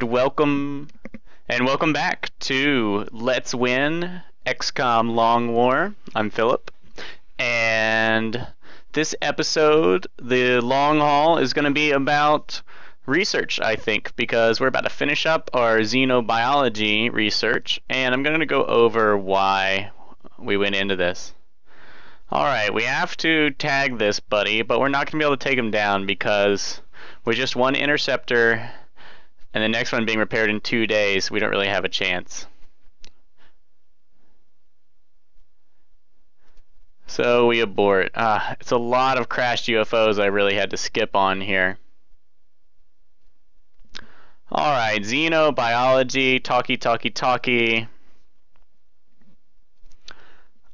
welcome back to Let's Win XCOM Long War. I'm Philip, and this episode, the long haul, is going to be about research, I think, because we're about to finish up our xenobiology research, and I'm going to go over why we went into this. Alright, we have to tag this buddy, but we're not going to be able to take him down because with just one interceptor and the next one being repaired in 2 days, we don't really have a chance. So we abort. It's a lot of crashed UFOs I really had to skip on here. Alright, xenobiology, talkie.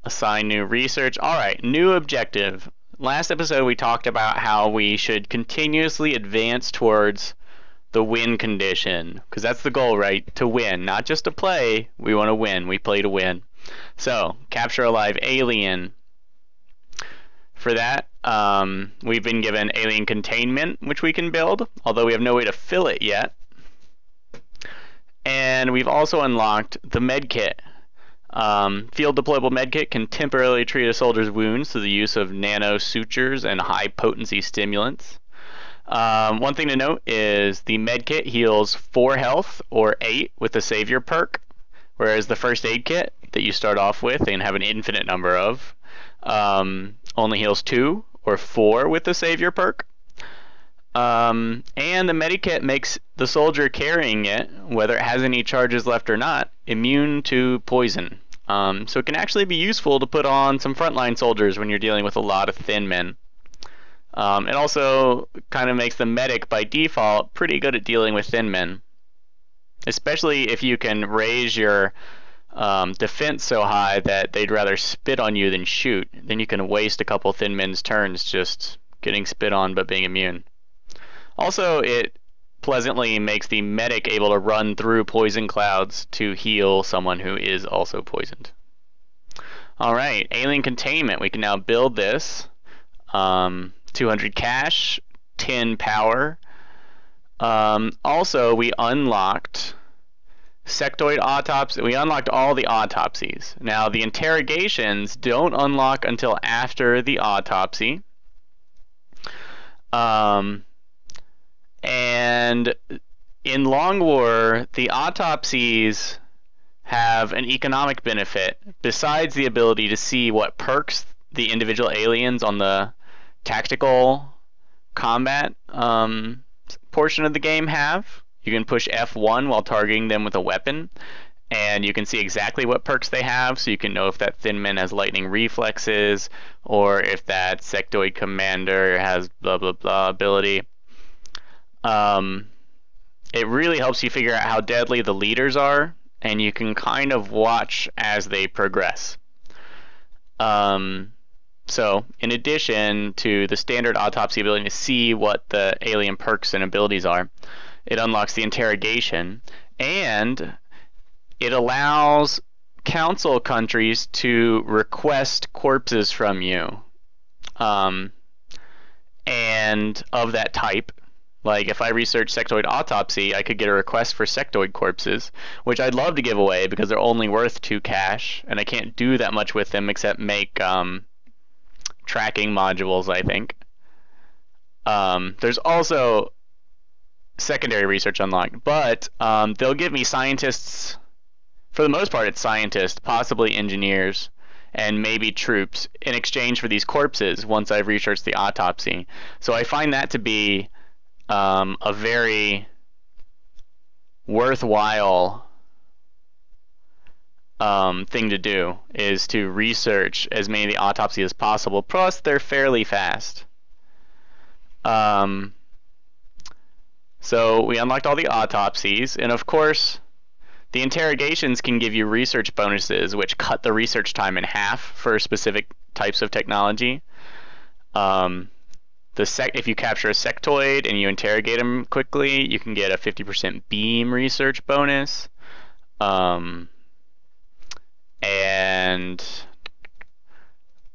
Assign new research. Alright, new objective. Last episode we talked about how we should continuously advance towards the win condition, because that's the goal, right? To win, not just to play. We want to win. We play to win. So, capture a live alien. For that, we've been given alien containment, which we can build, although we have no way to fill it yet. And we've also unlocked the Medikit. Field deployable Medikit can temporarily treat a soldier's wounds through the use of nano sutures and high potency stimulants. One thing to note is the Medikit heals 4 health or 8 with the Savior perk, whereas the first aid kit that you start off with and have an infinite number of only heals 2 or 4 with the Savior perk. And the Medikit makes the soldier carrying it, whether it has any charges left or not, immune to poison. So it can actually be useful to put on some frontline soldiers when you're dealing with a lot of thin men. It also kind of makes the medic, by default, pretty good at dealing with thin men. Especially if you can raise your defense so high that they'd rather spit on you than shoot. Then you can waste a couple thin men's turns just getting spit on but being immune. Also, it pleasantly makes the medic able to run through poison clouds to heal someone who is also poisoned. Alright, alien containment. We can now build this. 200 cash, 10 power. Also, we unlocked sectoid autopsy. We unlocked all the autopsies. Now, the interrogations don't unlock until after the autopsy. And in Long War, the autopsies have an economic benefit besides the ability to see what perks the individual aliens on the tactical combat portion of the game have. You can push F1 while targeting them with a weapon, and you can see exactly what perks they have, so you can know if that thin man has lightning reflexes, or if that sectoid commander has blah blah blah ability. It really helps you figure out how deadly the leaders are, and you can kind of watch as they progress. So, in addition to the standard autopsy ability to see what the alien perks and abilities are, it unlocks the interrogation, and it allows council countries to request corpses from you, and of that type. Like, if I research sectoid autopsy, I could get a request for sectoid corpses, which I'd love to give away because they're only worth 2 cash, and I can't do that much with them except make tracking modules, I think. There's also secondary research unlocked, but they'll give me scientists. For the most part, it's scientists, possibly engineers, and maybe troops in exchange for these corpses once I've researched the autopsy. So I find that to be a very worthwhile thing to do, is to research as many of the autopsy as possible. Plus, they're fairly fast. So we unlocked all the autopsies, and of course, the interrogations can give you research bonuses, which cut the research time in half for specific types of technology. If you capture a sectoid and you interrogate them quickly, you can get a 50% beam research bonus. And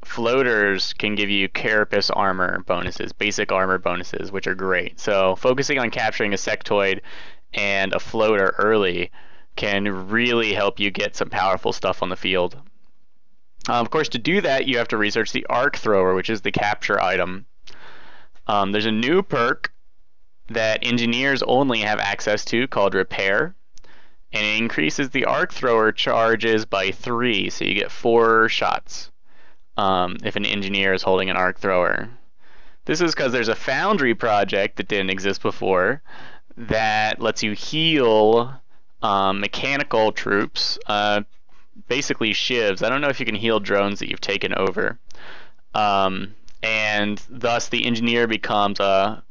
floaters can give you carapace armor bonuses, basic armor bonuses, which are great. So focusing on capturing a sectoid and a floater early can really help you get some powerful stuff on the field. Of course, to do that, you have to research the arc thrower, which is the capture item. There's a new perk that engineers only have access to called Repair, and it increases the arc thrower charges by 3, so you get 4 shots if an engineer is holding an arc thrower. This is because there's a Foundry project that didn't exist before that lets you heal mechanical troops, basically SHIVs. I don't know if you can heal drones that you've taken over. And thus the engineer becomes a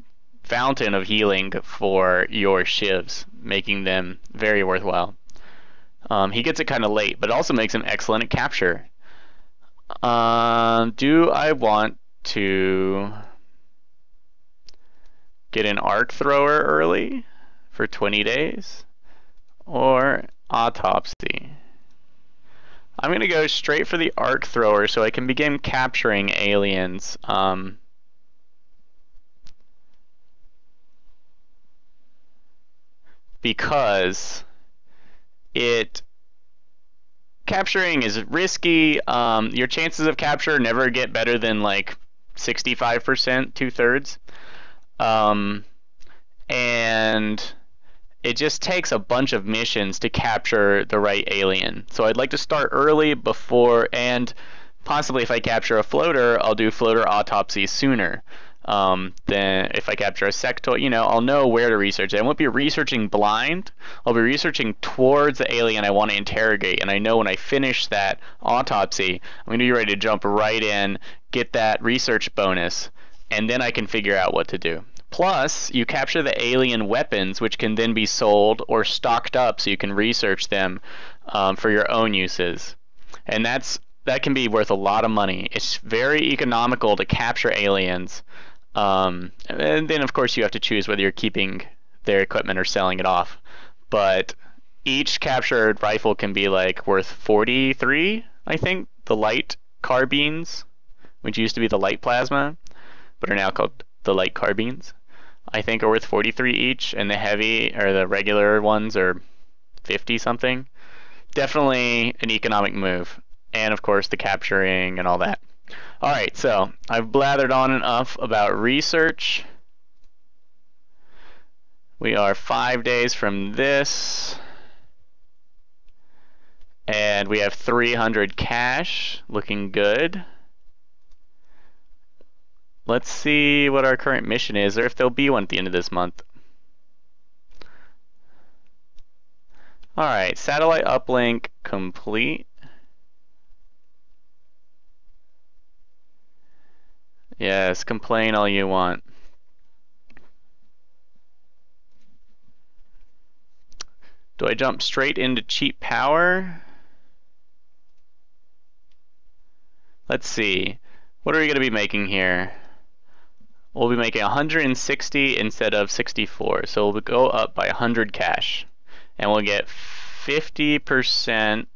fountain of healing for your SHIVs, making them very worthwhile. He gets it kind of late, but it also makes him excellent at capture. Do I want to get an arc thrower early for 20 days or autopsy? I'm going to go straight for the arc thrower so I can begin capturing aliens. Because capturing is risky. Your chances of capture never get better than like 65%, 2/3. And it just takes a bunch of missions to capture the right alien. So I'd like to start early before, and possibly if I capture a floater, I'll do floater autopsy sooner. Then if I capture a sectoid, I'll know where to research it. I won't be researching blind. I'll be researching towards the alien I want to interrogate, and I know when I finish that autopsy, I'm going to be ready to jump right in, get that research bonus, and then I can figure out what to do. Plus, you capture the alien weapons, which can then be sold or stocked up so you can research them for your own uses. And that can be worth a lot of money. It's very economical to capture aliens. And then, of course, you have to choose whether you're keeping their equipment or selling it off. But each captured rifle can be like worth 43, I think. The light carbines, which used to be the light plasma, but are now called the light carbines, I think are worth 43 each, and the heavy or the regular ones are 50 something. Definitely an economic move. And of course the capturing and all that. Alright, so I've blathered on enough about research. We are 5 days from this. And we have 300 cash, looking good. Let's see what our current mission is, or if there'll be one at the end of this month. Alright, satellite uplink complete. Yes, complain all you want. Do I jump straight into cheap power? Let's see. What are we going to be making here? We'll be making 160 instead of 64. So we'll go up by 100 cash. And we'll get 50%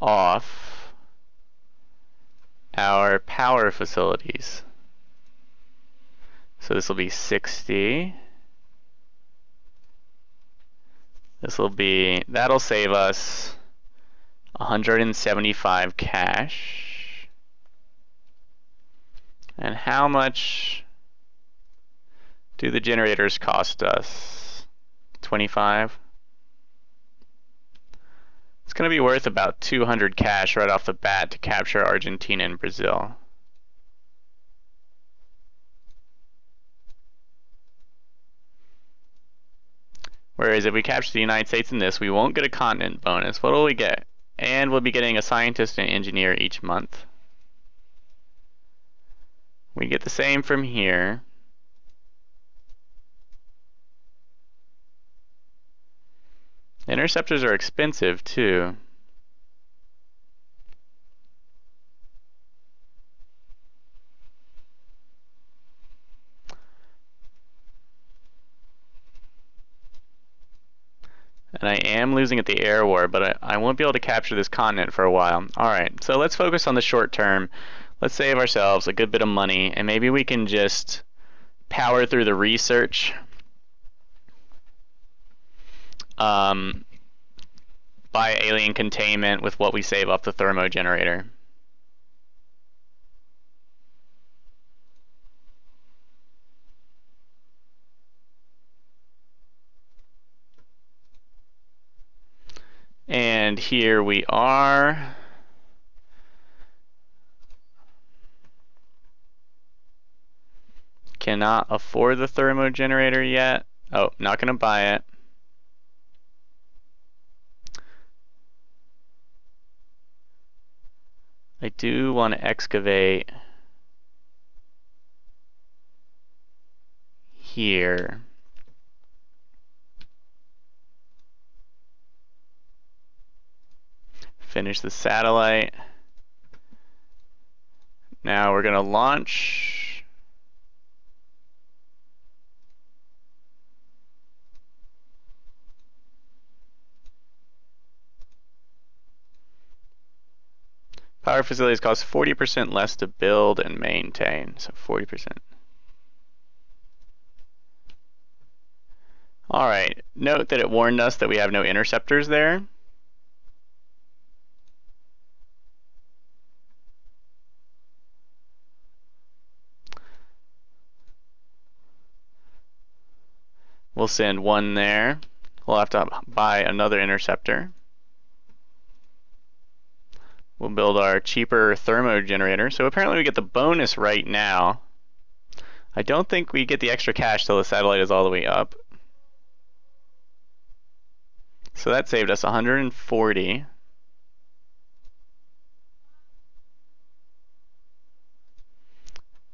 off our power facilities. So this will be 60. That'll save us 175 cash. And how much do the generators cost us? 25? It's going to be worth about 200 cash right off the bat to capture Argentina and Brazil. Whereas if we capture the United States in this, we won't get a continent bonus. What will we get? And we'll be getting a scientist and engineer each month. We get the same from here. Interceptors are expensive too. And I am losing at the air war, but I won't be able to capture this continent for a while. Alright, so let's focus on the short term. let's save ourselves a good bit of money, and maybe we can just power through the research by alien containment with what we save off the thermo generator. And here we are. Cannot afford the thermo generator yet. Oh, not going to buy it. I do want to excavate here. Finish the satellite. Now we're going to launch. Power facilities cost 40% less to build and maintain, so 40%. All right, note that it warned us that we have no interceptors there. We'll send one there. We'll have to buy another interceptor. We'll build our cheaper thermo generator. So apparently we get the bonus right now. I don't think we get the extra cash till the satellite is all the way up. So that saved us 140.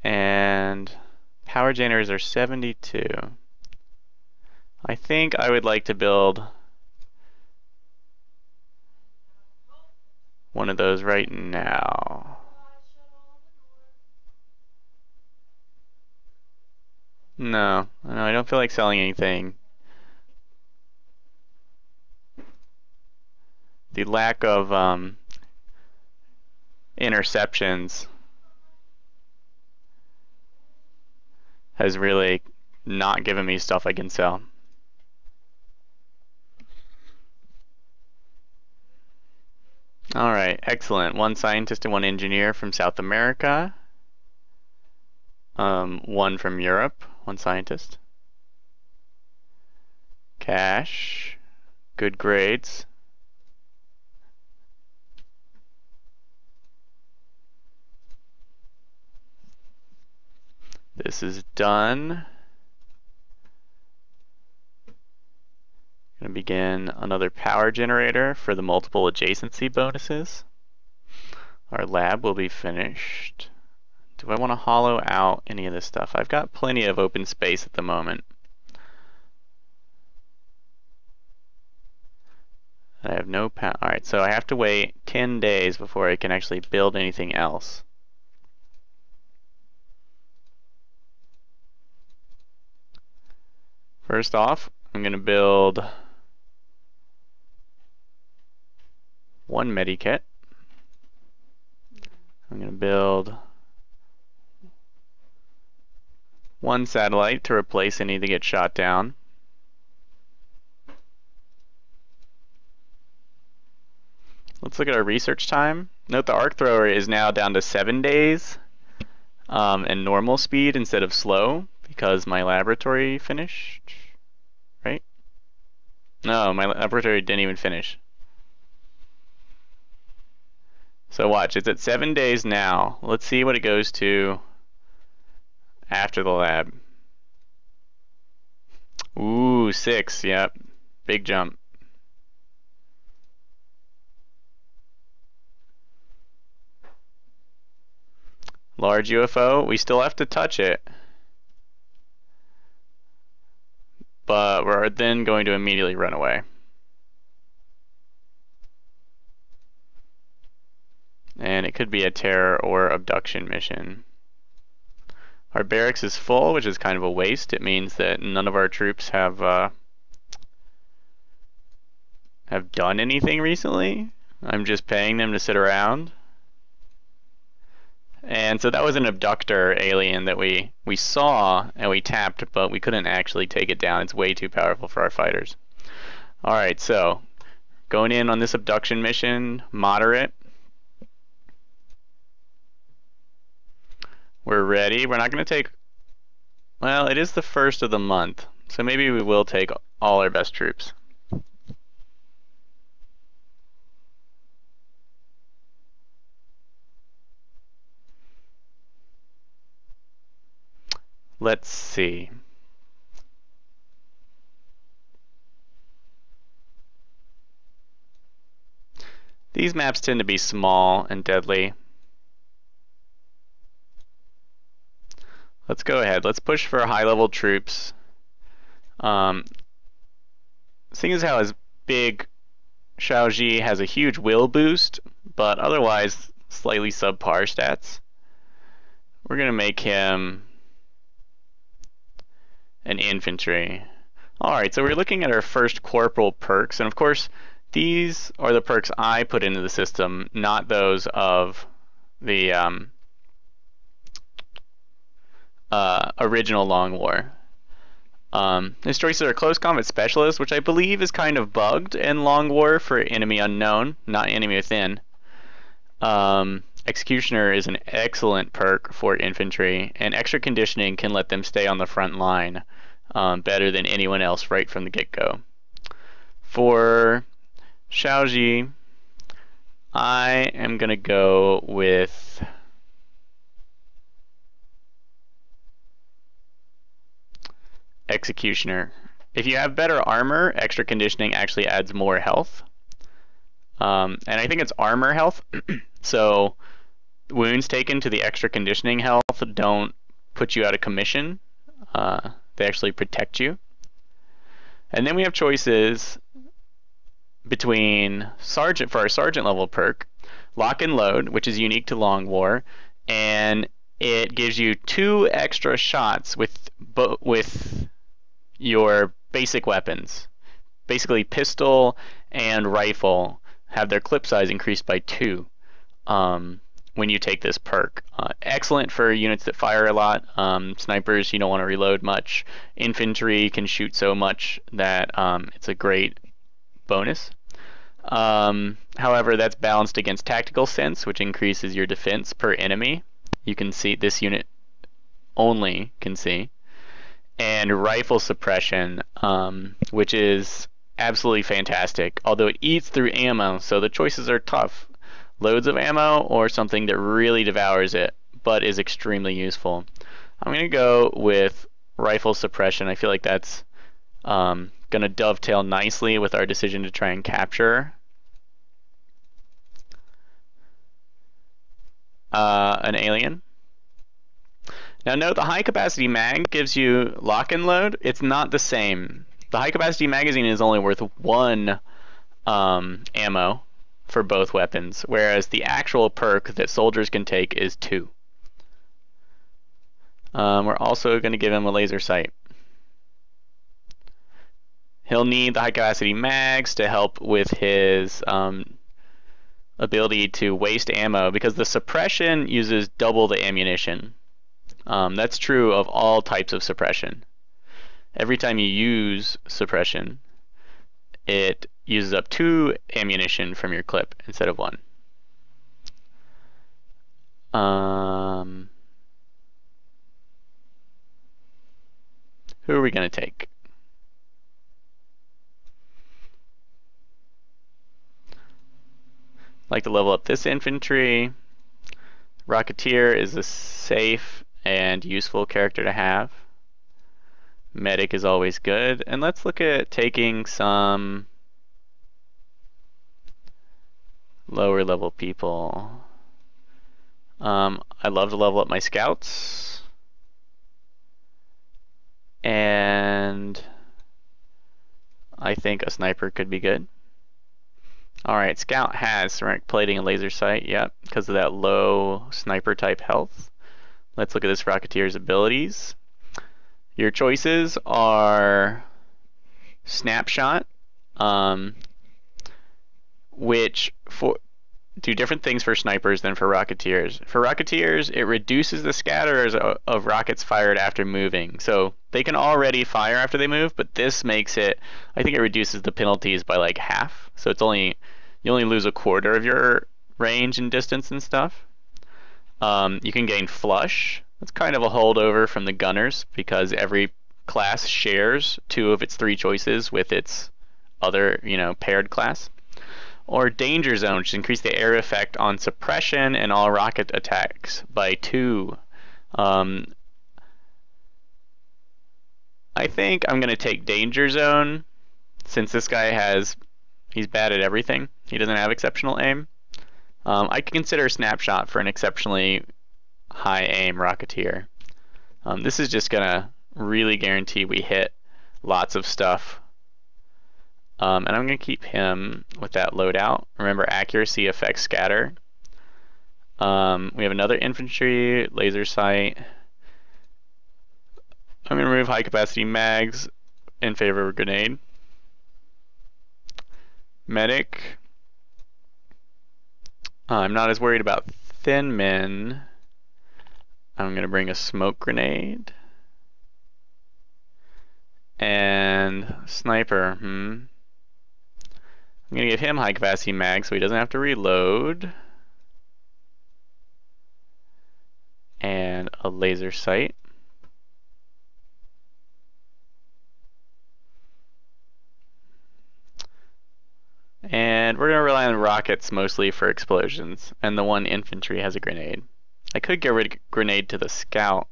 And power generators are 72. I think I would like to build one of those right now. No, I don't feel like selling anything. The lack of interceptions has really not given me stuff I can sell. All right, excellent. One scientist and one engineer from South America. One from Europe, one scientist. Cash, good grades. This is done. Going to begin another power generator for the multiple adjacency bonuses. Our lab will be finished. Do I want to hollow out any of this stuff? I've got plenty of open space at the moment. I have no power. Alright, so I have to wait 10 days before I can actually build anything else. First off, I'm going to build one Medikit. I'm going to build one satellite to replace any that get shot down. Let's look at our research time. Note the arc thrower is now down to 7 days and normal speed instead of slow because my laboratory finished, right? No, my laboratory didn't even finish. So watch, it's at 7 days now. Let's see what it goes to after the lab. Ooh, 6, yep. Big jump. Large UFO, we still have to touch it. But we're then going to immediately run away. And it could be a terror or abduction mission. Our barracks is full, which is kind of a waste. It means that none of our troops have done anything recently. I'm just paying them to sit around. And so that was an abductor alien that we saw and we tapped, but we couldn't actually take it down. It's way too powerful for our fighters. Alright, so going in on this abduction mission, moderate. We're ready. We're not going to take... Well, it is the first of the month, so maybe we will take all our best troops. Let's see. These maps tend to be small and deadly. Let's go ahead. Let's push for high-level troops. Seeing as how his big Shaojie has a huge will boost, but otherwise slightly subpar stats, we're going to make him an infantry. Alright, so we're looking at our first corporal perks, and of course these are the perks I put into the system, not those of the original Long War. His choices are Close Combat Specialist, which I believe is kind of bugged in Long War for Enemy Unknown, not Enemy Within. Executioner is an excellent perk for infantry, and extra conditioning can let them stay on the front line better than anyone else right from the get-go. For Shaojie, I am going to go with Executioner. If you have better armor, extra conditioning actually adds more health. And I think it's armor health, so wounds taken to the extra conditioning health don't put you out of commission. They actually protect you. And then we have choices between Sergeant, for our Sergeant level perk, Lock and Load, which is unique to Long War, and it gives you 2 extra shots with your basic weapons. Basically, pistol and rifle have their clip size increased by 2 when you take this perk. Excellent for units that fire a lot. Snipers, you don't want to reload much. Infantry can shoot so much that it's a great bonus. However, that's balanced against Tactical Sense, which increases your defense per enemy. You can see this unit only can see. And Rifle Suppression, which is absolutely fantastic, although it eats through ammo, so the choices are tough. Loads of ammo or something that really devours it, but is extremely useful. I'm going to go with Rifle Suppression. I feel like that's going to dovetail nicely with our decision to try and capture an alien. Now note, the high capacity mag gives you lock and load. It's not the same. The high capacity magazine is only worth 1 ammo for both weapons, whereas the actual perk that soldiers can take is 2. We're also going to give him a laser sight. He'll need the high capacity mags to help with his ability to waste ammo, because the suppression uses double the ammunition. That's true of all types of suppression. Every time you use suppression, it uses up 2 ammunition from your clip instead of 1. Who are we going to take? Like to level up this infantry. Rocketeer is a safe and useful character to have. Medic is always good. And let's look at taking some lower level people. I love to level up my scouts. And I think a sniper could be good. Alright, Scout has ceramic plating and laser sight, yep, because of that low sniper type health. Let's look at this Rocketeer's abilities. Your choices are Snapshot, which do different things for snipers than for rocketeers. For rocketeers, it reduces the scatters of rockets fired after moving. So they can already fire after they move, but this makes it, I think it reduces the penalties by like half. So it's only, you only lose a quarter of your range and distance and stuff. You can gain flush. That's kind of a holdover from the gunners because every class shares 2 of its 3 choices with its other, paired class. Or danger zone, which increase the area effect on suppression and all rocket attacks by 2. I think I'm going to take danger zone since this guy he's bad at everything. He doesn't have exceptional aim. I can consider snapshot for an exceptionally high aim rocketeer. This is just going to really guarantee we hit lots of stuff. And I'm going to keep him with that loadout. Remember, accuracy affects scatter. We have another infantry, laser sight. I'm going to remove high capacity mags in favor of a grenade. Medic. I'm not as worried about thin men. I'm going to bring a smoke grenade. And sniper. I'm going to give him high capacity mag so he doesn't have to reload. And a laser sight. And we're going to rely on rockets mostly for explosions. And the 1 infantry has a grenade. I could get rid of grenade to the scout.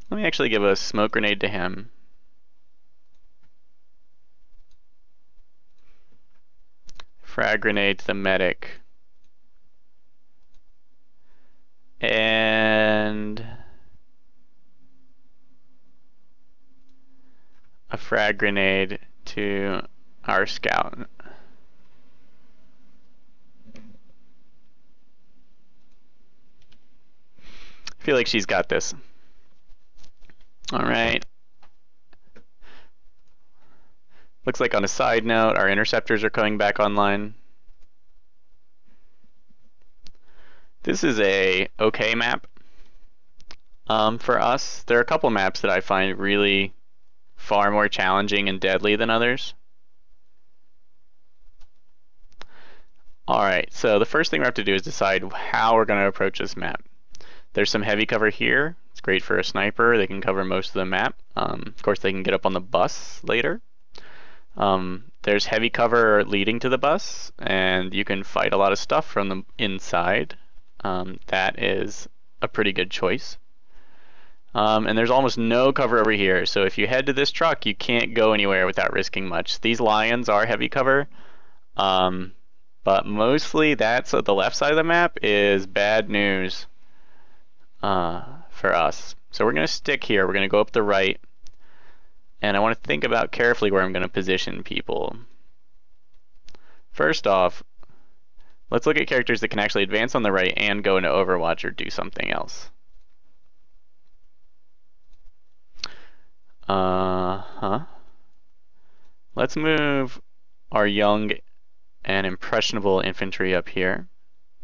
Let me actually give a smoke grenade to him. Frag grenade to the medic. And a frag grenade to our scout. I feel like she's got this. Alright. Looks like on a side note, our interceptors are coming back online. This is a okay map for us. There are a couple maps that I find really far more challenging and deadly than others. Alright, so the first thing we have to do is decide how we're going to approach this map. There's some heavy cover here. It's great for a sniper. They can cover most of the map. Of course, they can get up on the bus later. There's heavy cover leading to the bus, and you can fight a lot of stuff from the inside. That is a pretty good choice. And there's almost no cover over here, so if you head to this truck, you can't go anywhere without risking much. These lions are heavy cover, but mostly that's the left side of the map is bad news for us. So we're going to stick here. We're going to go up the right, and I want to think about carefully where I'm going to position people. First off, let's look at characters that can actually advance on the right and go into Overwatch or do something else. Let's move our young and impressionable infantry up here,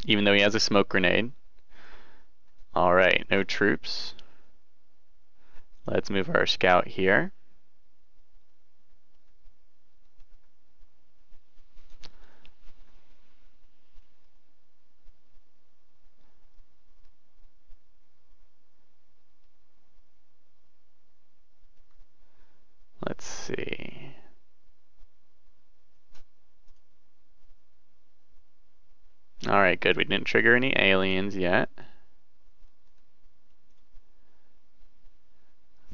even though he has a smoke grenade. Alright, no troops. Let's move our scout here. Let's see. Alright, good. We didn't trigger any aliens yet.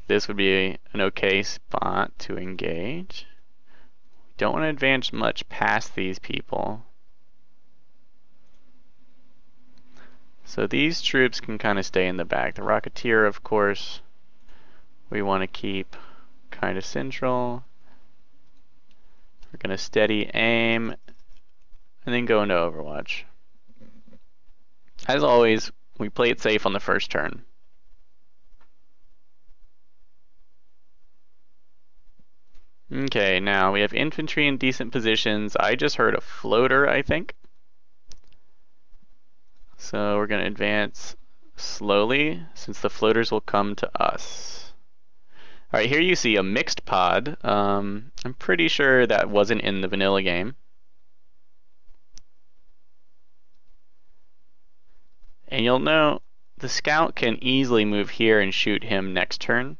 This would be an okay spot to engage. We don't want to advance much past these people. So these troops can kind of stay in the back. The Rocketeer, of course, we want to keep kind of central. We're going to steady aim and then go into Overwatch. As always, we play it safe on the first turn. Okay, now we have infantry in decent positions. I just heard a floater, I think. So we're going to advance slowly, since the floaters will come to us. Alright, here you see a mixed pod. I'm pretty sure that wasn't in the vanilla game. And you'll know the scout can easily move here and shoot him next turn.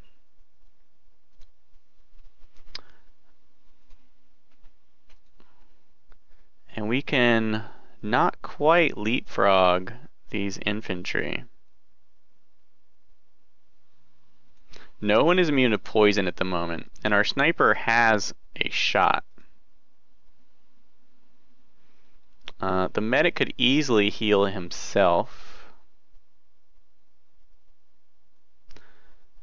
And we can not quite leapfrog these infantry. No one is immune to poison at the moment, and our sniper has a shot. The medic could easily heal himself.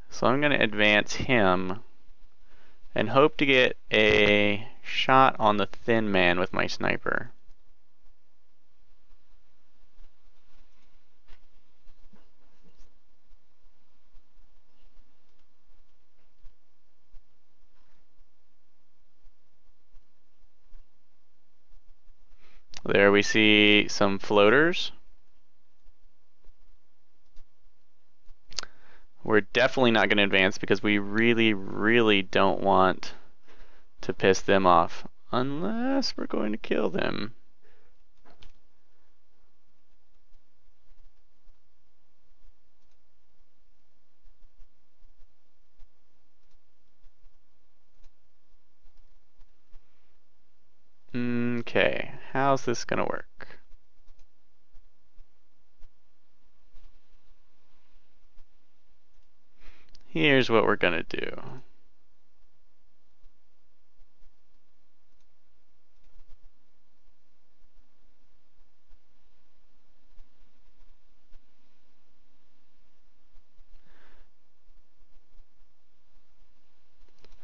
So I'm going to advance him and hope to get a shot on the thin man with my sniper. There we see some floaters. We're definitely not going to advance because we really don't want to piss them off, unless we're going to kill them. Okay, how's this gonna work? Here's what we're gonna do.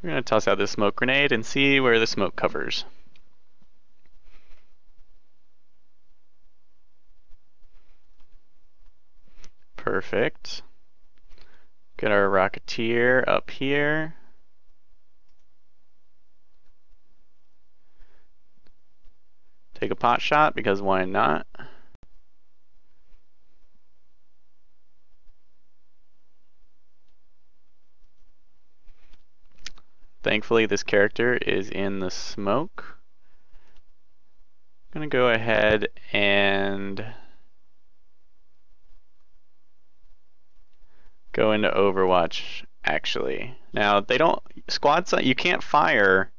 We're gonna toss out this smoke grenade and see where the smoke covers. Perfect. Get our Rocketeer up here. Take a pot shot, because why not? Thankfully, this character is in the smoke. I'm gonna go ahead and go into Overwatch, actually. Now, they don't, squad, you can't fire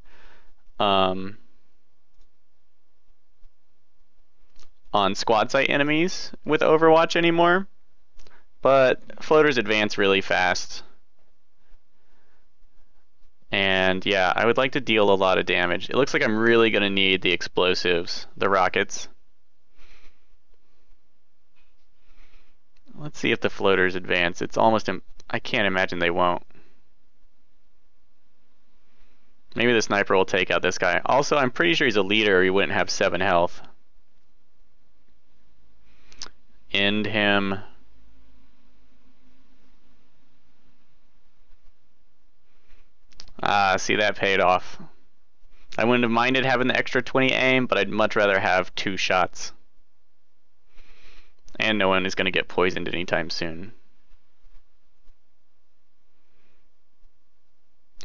on squad site enemies with Overwatch anymore, but floaters advance really fast. And yeah, I would like to deal a lot of damage. It looks like I'm really going to need the explosives, the rockets. Let's see if the floaters advance. It's almost, I can't imagine they won't. Maybe the sniper will take out this guy. Also, I'm pretty sure he's a leader or he wouldn't have 7 health. End him. See, that paid off. I wouldn't have minded having the extra 20 aim, but I'd much rather have 2 shots. And no one is going to get poisoned anytime soon.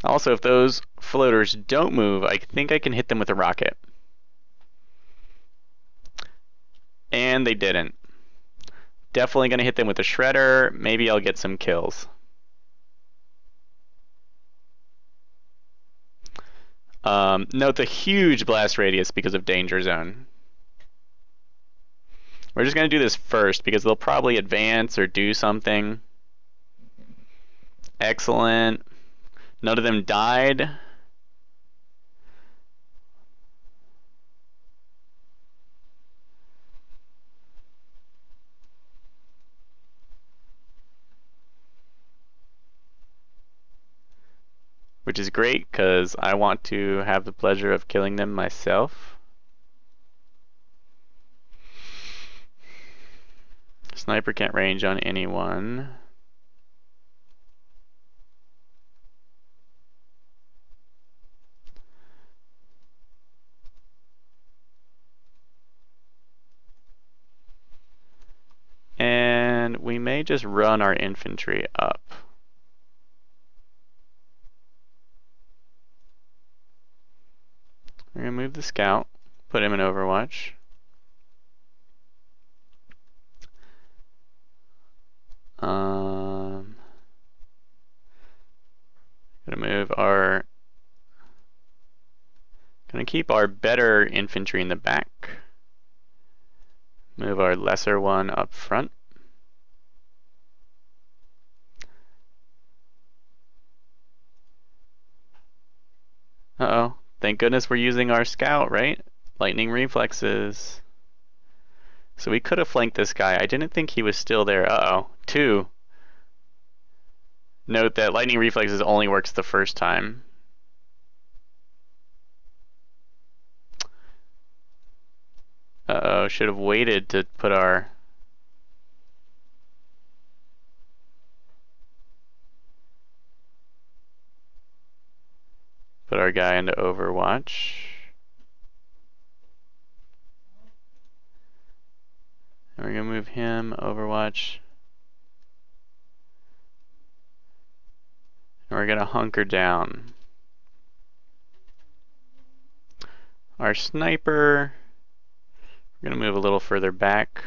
Also, if those floaters don't move, I think I can hit them with a rocket. And they didn't. Definitely going to hit them with a shredder. Maybe I'll get some kills. Note the huge blast radius because of danger zone. We're just going to do this first because they'll probably advance or do something. Excellent. None of them died. Which is great because I want to have the pleasure of killing them myself. Sniper can't range on anyone. we may just run our infantry up. We're going to move the scout, put him in Overwatch. Gonna keep our better infantry in the back. Move our lesser one up front. Uh-oh. Thank goodness we're using our scout, right? Lightning reflexes. So we could have flanked this guy. I didn't think he was still there. Uh-oh. 2. Note that lightning reflexes only works the first time. Uh-oh, should have waited to put our... guy into Overwatch. And we're going to move him, Overwatch. And we're going to hunker down. Our sniper, we're going to move a little further back.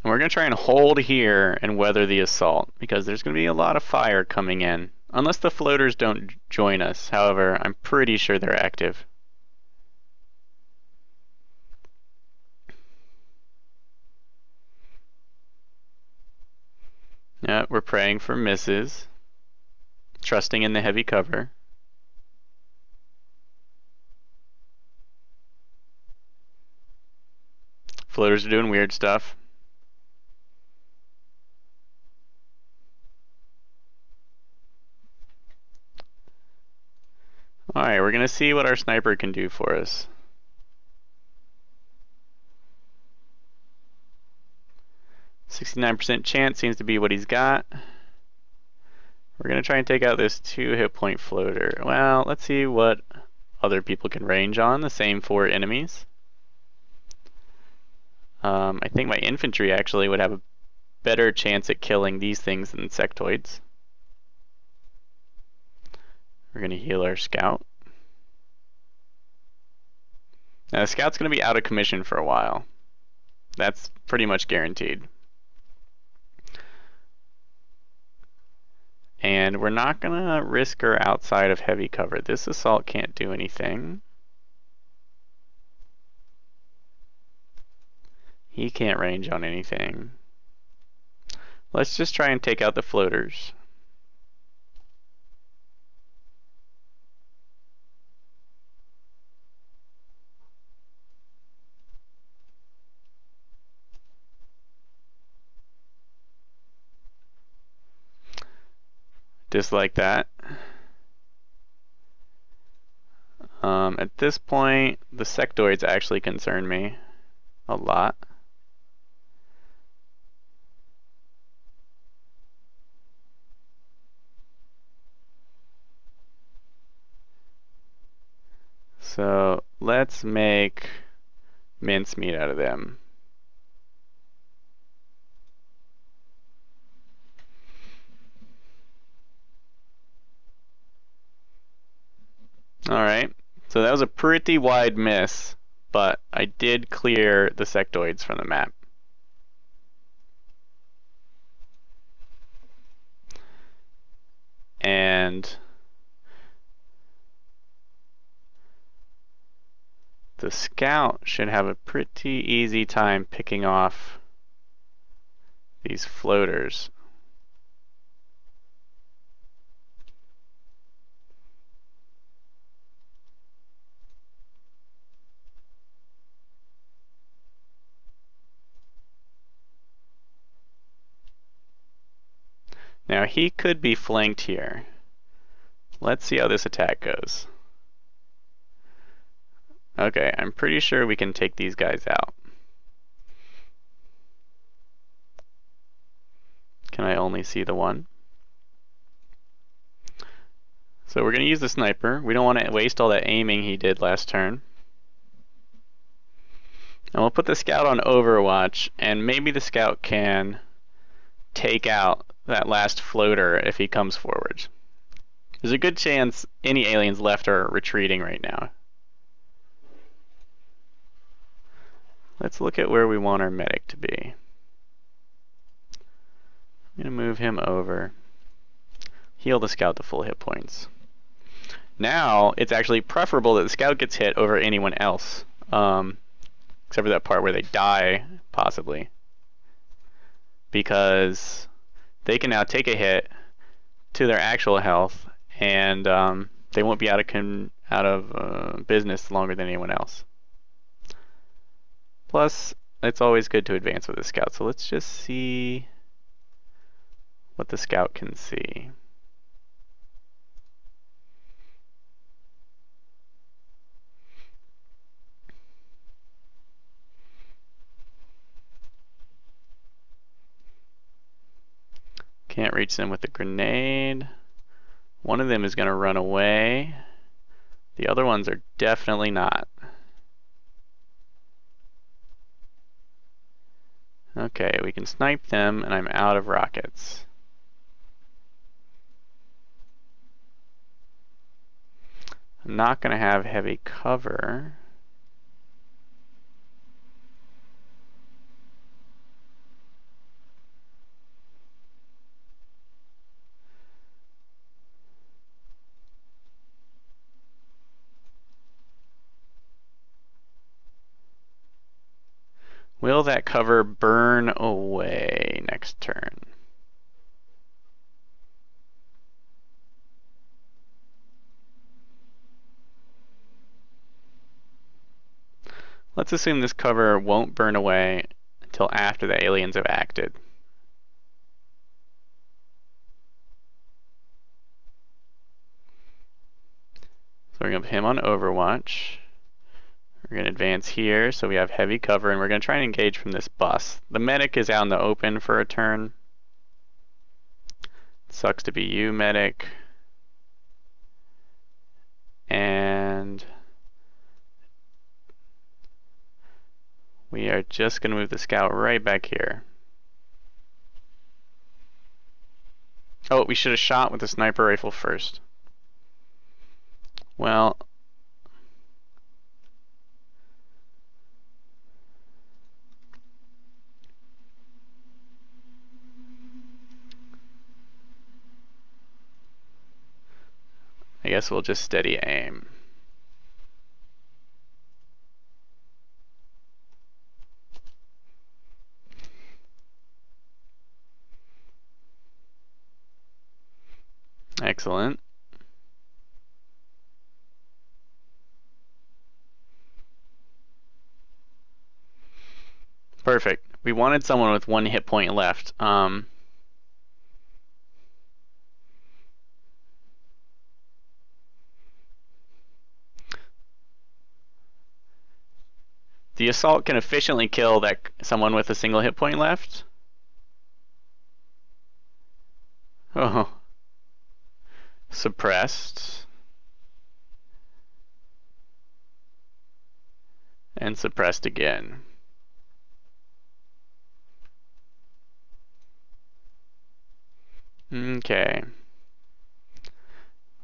And we're going to try and hold here and weather the assault, because there's going to be a lot of fire coming in. Unless the floaters don't join us. However, I'm pretty sure they're active. Yeah, we're praying for misses. Trusting in the heavy cover. Floaters are doing weird stuff. Alright, we're going to see what our sniper can do for us. %69% chance seems to be what he's got. We're going to try and take out this 2 hit point floater. Well, let's see what other people can range on. The same 4 enemies. I think my infantry actually would have a better chance at killing these things than sectoids. We're going to heal our scout. Now the scout's going to be out of commission for a while. That's pretty much guaranteed. And we're not going to risk her outside of heavy cover. This assault can't do anything. He can't range on anything. Let's just try and take out the floaters. Just like that. At this point, the sectoids actually concern me a lot. So let's make mincemeat out of them. Alright, so that was a pretty wide miss, but I did clear the sectoids from the map. And the scout should have a pretty easy time picking off these floaters. Now he could be flanked here. Let's see how this attack goes. Okay, I'm pretty sure we can take these guys out. Can I only see the one? So we're going to use the sniper. We don't want to waste all that aiming he did last turn. And we'll put the scout on Overwatch, and maybe the scout can take out that last floater if he comes forward. There's a good chance any aliens left are retreating right now. Let's look at where we want our medic to be. I'm going to move him over. Heal the scout to full hit points. Now, it's actually preferable that the scout gets hit over anyone else. Except for that part where they die, possibly. Because they can now take a hit to their actual health, and they won't be out of business longer than anyone else. Plus, it's always good to advance with the scout, so let's just see what the scout can see. Can't reach them with a grenade. One of them is going to run away. The other ones are definitely not. Okay, we can snipe them, and I'm out of rockets. I'm not going to have heavy cover. Will that cover burn away next turn? Let's assume this cover won't burn away until after the aliens have acted. So we're going to put him on Overwatch. We're going to advance here so we have heavy cover, and we're going to try and engage from this bus. The medic is out in the open for a turn. Sucks to be you, medic. And we are just going to move the scout right back here. Oh, we should have shot with the sniper rifle first. Well, I guess we'll just steady aim. Excellent. Perfect. We wanted someone with 1 hit point left. The assault can efficiently kill someone with a single hit point left. Oh. Suppressed. And suppressed again. Okay.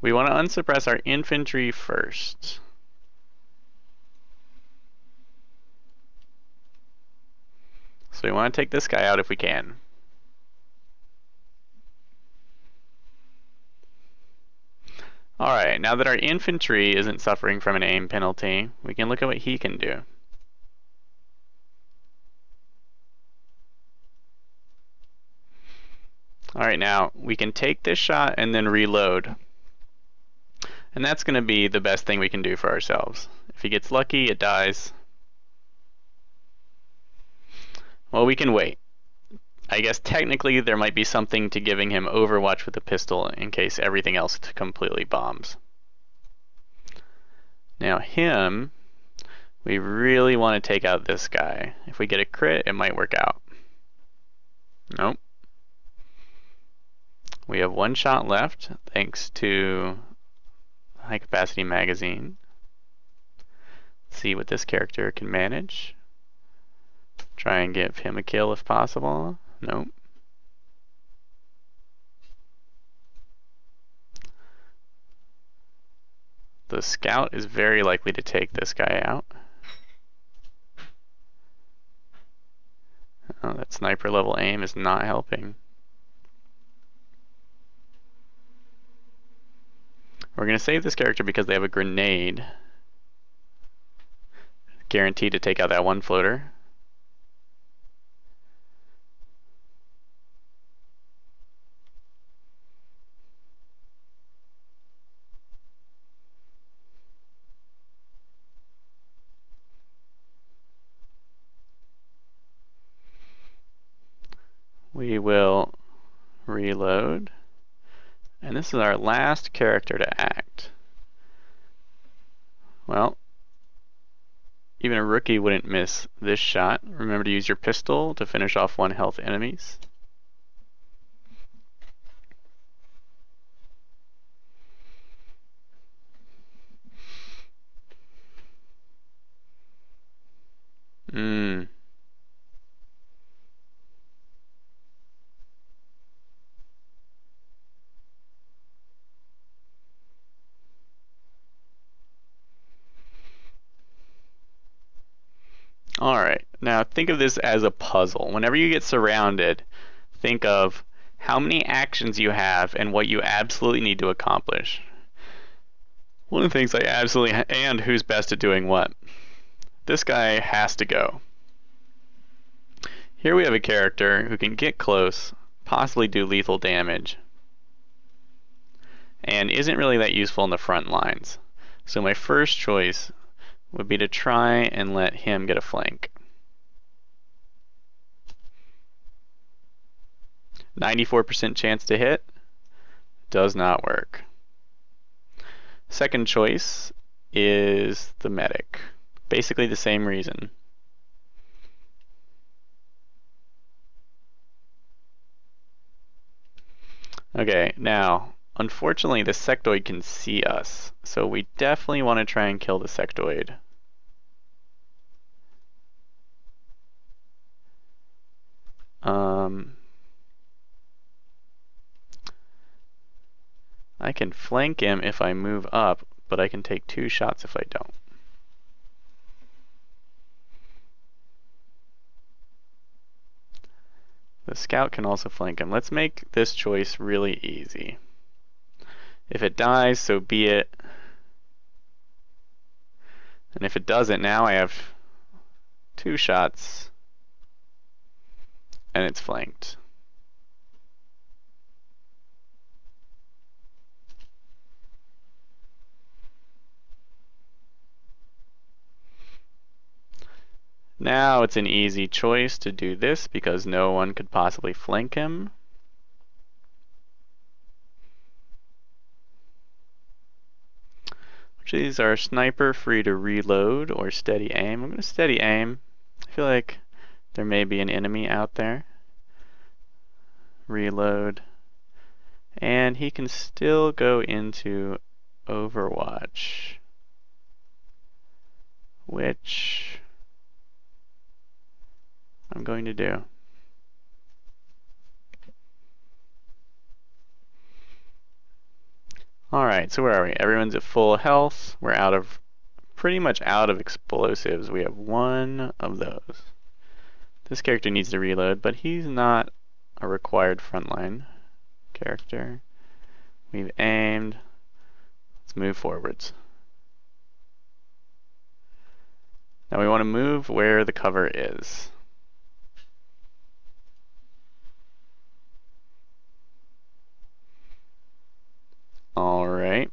We want to unsuppress our infantry first. So we want to take this guy out if we can. Alright, now that our infantry isn't suffering from an aim penalty, we can look at what he can do. Alright, now we can take this shot and then reload. And that's going to be the best thing we can do for ourselves. If he gets lucky, it dies. Well, we can wait. I guess technically there might be something to giving him Overwatch with a pistol in case everything else completely bombs. Now him, we really want to take out this guy. If we get a crit, it might work out. Nope. We have 1 shot left thanks to high capacity magazine. Let's see what this character can manage. Try and give him a kill if possible. Nope. The scout is very likely to take this guy out. Oh, that sniper level aim is not helping. We're going to save this character because they have a grenade. Guaranteed to take out that one floater. We will reload. And this is our last character to act. Well, even a rookie wouldn't miss this shot. Remember to use your pistol to finish off 1 health enemies. Alright, now think of this as a puzzle. Whenever you get surrounded, think of how many actions you have and what you absolutely need to accomplish. One of the things I absolutely and who's best at doing what. This guy has to go. Here we have a character who can get close, possibly do lethal damage, and isn't really that useful in the front lines. So my first choice would be to try and let him get a flank. 94% chance to hit. Does not work. Second choice is the medic. Basically the same reason. Okay, now, unfortunately the sectoid can see us, so we definitely want to try and kill the sectoid. I can flank him if I move up, but I can take 2 shots if I don't. The scout can also flank him. Let's make this choice really easy. If it dies, so be it. And if it doesn't, now I have 2 shots and it's flanked. Now it's an easy choice to do this because no one could possibly flank him. Which is our sniper free to reload or steady aim. I'm going to steady aim. I feel like there may be an enemy out there. Reload. And he can still go into Overwatch, which I'm going to do. Alright, so where are we? Everyone's at full health. We're pretty much out of explosives. We have 1 of those. This character needs to reload, but he's not a required frontline character. We've aimed. Let's move forwards. Now we want to move where the cover is. Alright.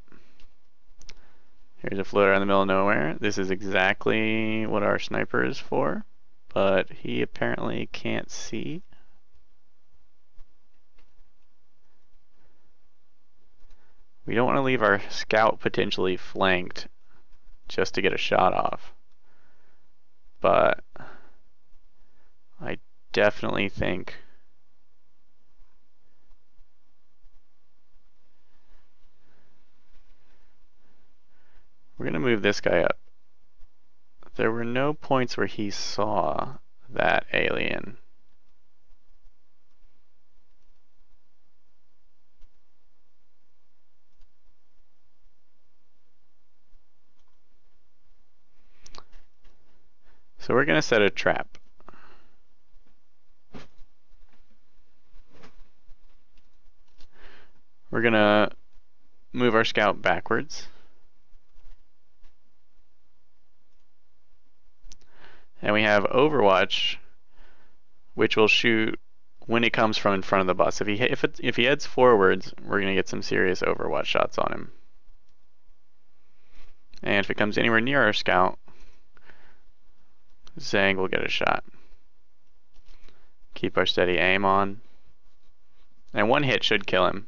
Here's a floater in the middle of nowhere. This is exactly what our sniper is for, but he apparently can't see. We don't want to leave our scout potentially flanked just to get a shot off. But I definitely think we're going to move this guy up. There were no points where he saw that alien. So we're going to set a trap. We're going to move our scout backwards. And we have Overwatch, which will shoot when it comes from in front of the bus. If he heads forwards, we're going to get some serious Overwatch shots on him. And if it comes anywhere near our scout, Zhang will get a shot. Keep our steady aim on. And one hit should kill him.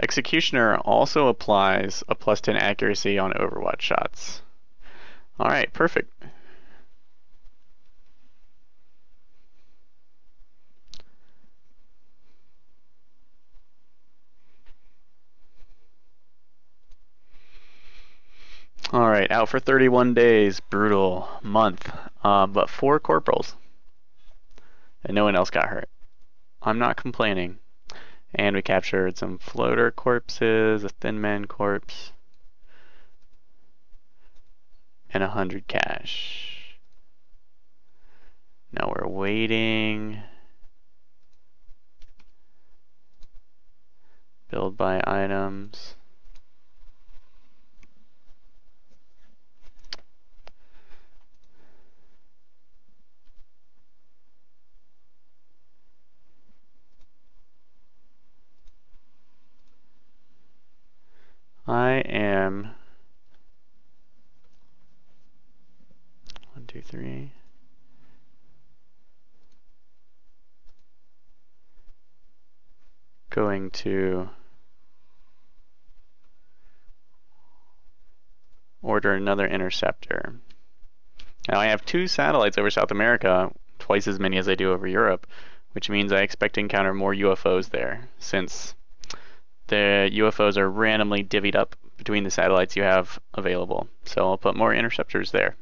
Executioner also applies a +10 accuracy on Overwatch shots. Alright, perfect. Alright, out for 31 days. Brutal month. But 4 corporals. And no one else got hurt. I'm not complaining. And we captured some floater corpses, a thin man corpse, and 100 cash. Now we're waiting. Build by items. I am 1, 2, 3. Going to order another interceptor. Now I have 2 satellites over South America, twice as many as I do over Europe, which means I expect to encounter more UFOs there, since the UFOs are randomly divvied up between the satellites you have available. So I'll put more interceptors there.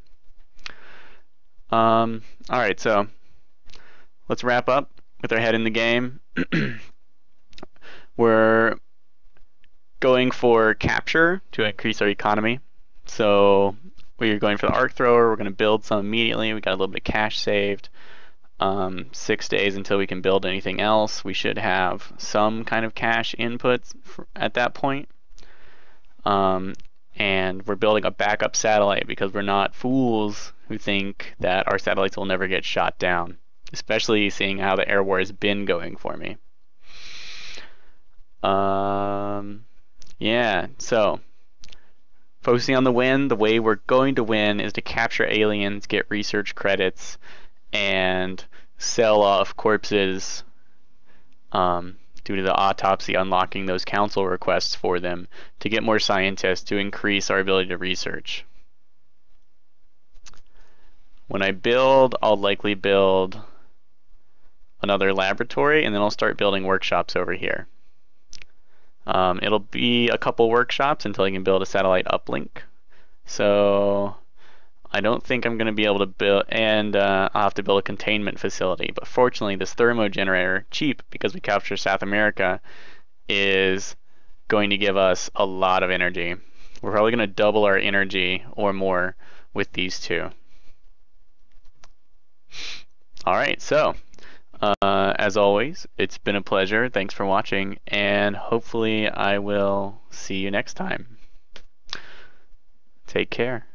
Alright, so let's wrap up with our head in the game. We're going for capture to increase our economy. So we're going for the arc thrower. We're going to build some immediately. We got a little bit of cash saved. 6 days until we can build anything else. We should have some kind of cash input at that point. And we're building a backup satellite because we're not fools who think that our satellites will never get shot down, especially seeing how the air war has been going for me. Yeah, so focusing on the win, the way we're going to win is to capture aliens, get research credits, and sell off corpses due to the autopsy, unlocking those council requests for them to get more scientists to increase our ability to research. When I build, I'll likely build another laboratory, and then I'll start building workshops over here. It'll be a couple workshops until I can build a satellite uplink. So I don't think I'm going to be able to build, and I'll have to build a containment facility. But fortunately, this thermo generator, cheap because we capture South America, is going to give us a lot of energy. We're probably going to double our energy or more with these 2. Alright, so as always, it's been a pleasure. Thanks for watching, and hopefully I will see you next time. Take care.